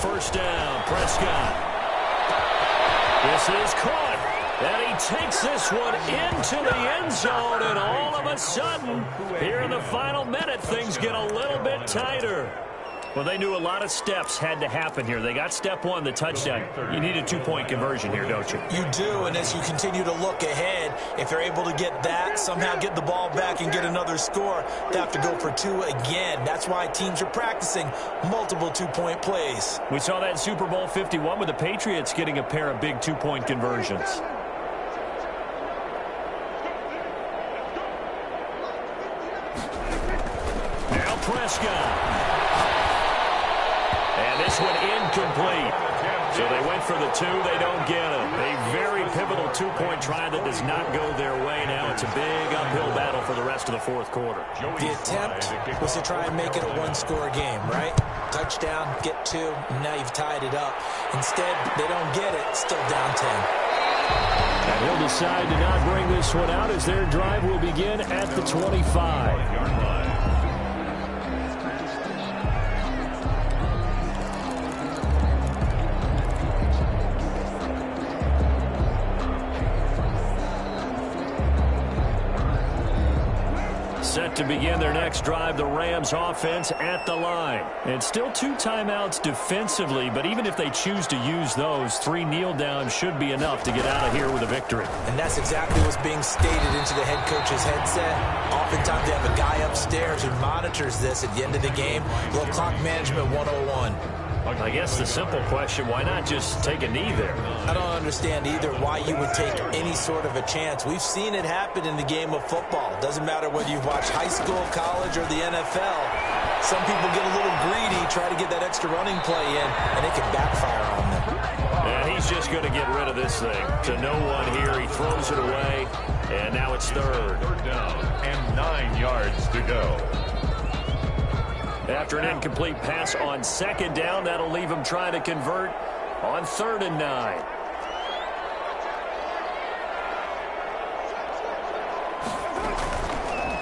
First down, Prescott. This is caught. And he takes this one into the end zone. And all of a sudden, here in the final minute, things get a little bit tighter. Well, they knew a lot of steps had to happen here. They got step one, the touchdown. You need a two-point conversion here, don't you? You do, and as you continue to look ahead, if they're able to get that, somehow get the ball back and get another score, they have to go for two again. That's why teams are practicing multiple two-point plays. We saw that in Super Bowl 51 with the Patriots getting a pair of big two-point conversions. Now Prescott. And this one incomplete. So they went for the two. They don't get it. A very pivotal two-point try that does not go their way. Now it's a big uphill battle for the rest of the fourth quarter. The attempt was to try and make it a one-score game, right? Touchdown, get two, and now you've tied it up. Instead, they don't get it. Still down 10. And he'll decide to not bring this one out as their drive will begin at the 25. Set to begin their next drive, the Rams offense at the line. And still 2 timeouts defensively, but even if they choose to use those, 3 kneel downs should be enough to get out of here with a victory. And that's exactly what's being stated into the head coach's headset. Oftentimes they have a guy upstairs who monitors this at the end of the game. Little clock management 101. I guess the simple question, why not just take a knee there? I don't understand either why you would take any sort of a chance. We've seen it happen in the game of football. Doesn't matter whether you watch high school, college, or the NFL. Some people get a little greedy, try to get that extra running play in, and it can backfire on them. And he's just going to get rid of this thing. To no one here, he throws it away, and now it's third. Third down and 9 yards to go. After an incomplete pass on second down, that'll leave him trying to convert on 3rd and 9.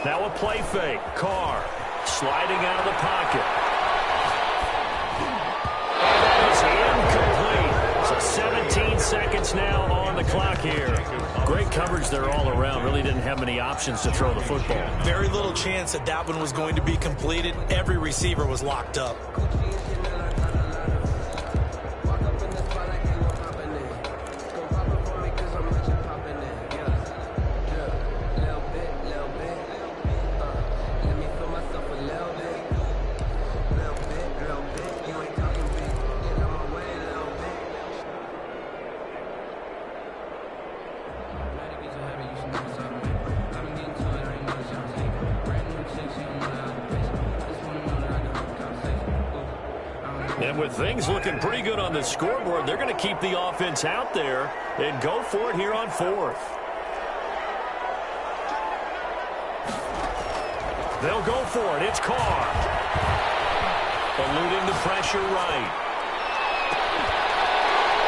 Now a play fake. Carr sliding out of the pocket. That is incomplete. So 17 seconds now on the clock here. Great coverage there all around. Really didn't have many options to throw the football. Very little chance that that one was going to be completed. Every receiver was locked up. And with things looking pretty good on the scoreboard, they're going to keep the offense out there and go for it here on 4th. They'll go for it. It's Carr. Eluding the pressure right.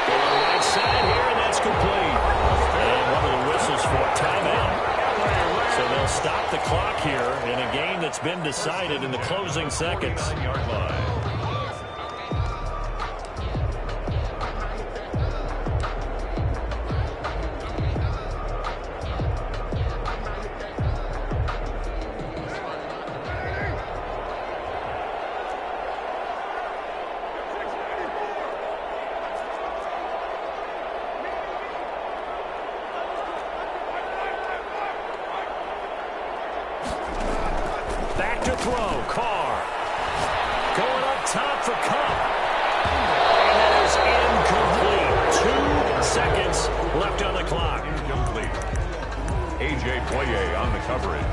Going right side here, and that's complete. And one of the whistles for a timeout. So they'll stop the clock here in a game that's been decided in the closing seconds. 9-yard line. Back to throw. Carr. Going up top for Cup. And that is incomplete. 2 seconds left on the clock. Incomplete. A.J. Boye on the coverage.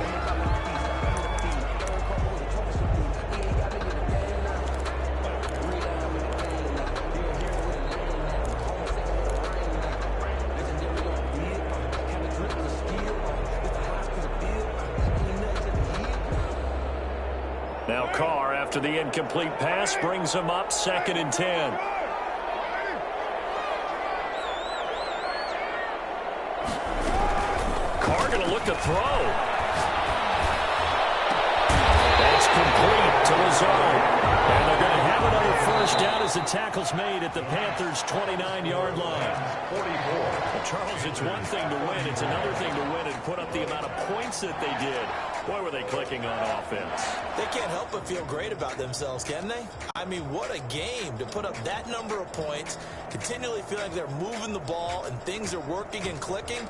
Now Carr, after the incomplete pass, brings him up 2nd and 10. Carr going to look to throw. That's complete to Lazard. And they're going to have another first down as the tackle's made at the Panthers' 29-yard line. 44. Well, Charles, it's one thing to win. It's another thing to win and put up the amount of points that they did. Boy, were they clicking on offense. They can't help but feel great about themselves, can they? I mean, what a game to put up that number of points, continually feel like they're moving the ball and things are working and clicking.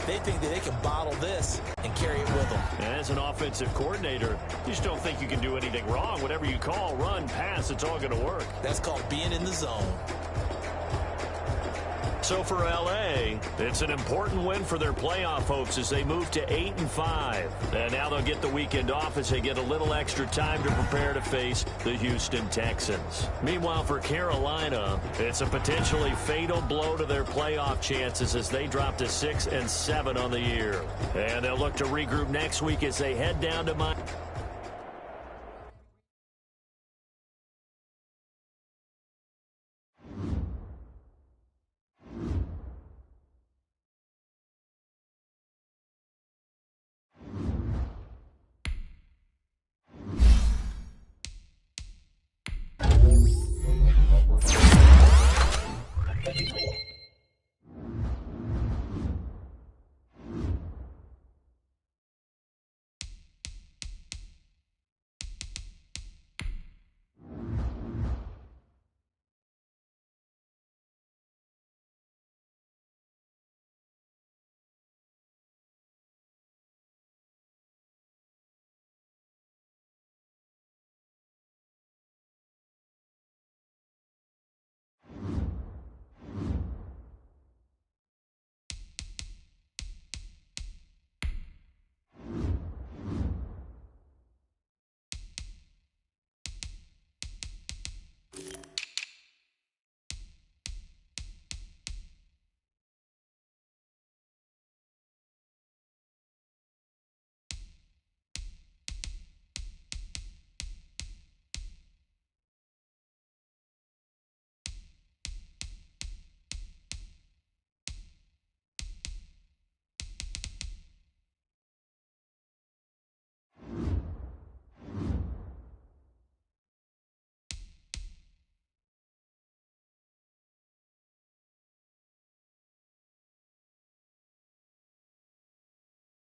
They think that they can bottle this and carry it with them. And as an offensive coordinator, you just don't think you can do anything wrong. Whatever you call, run, pass, it's all going to work. That's called being in the zone. So for L.A., it's an important win for their playoff hopes as they move to 8-5. And now they'll get the weekend off as they get a little extra time to prepare to face the Houston Texans. Meanwhile, for Carolina, it's a potentially fatal blow to their playoff chances as they drop to 6-7 on the year. And they'll look to regroup next week as they head down to Miami.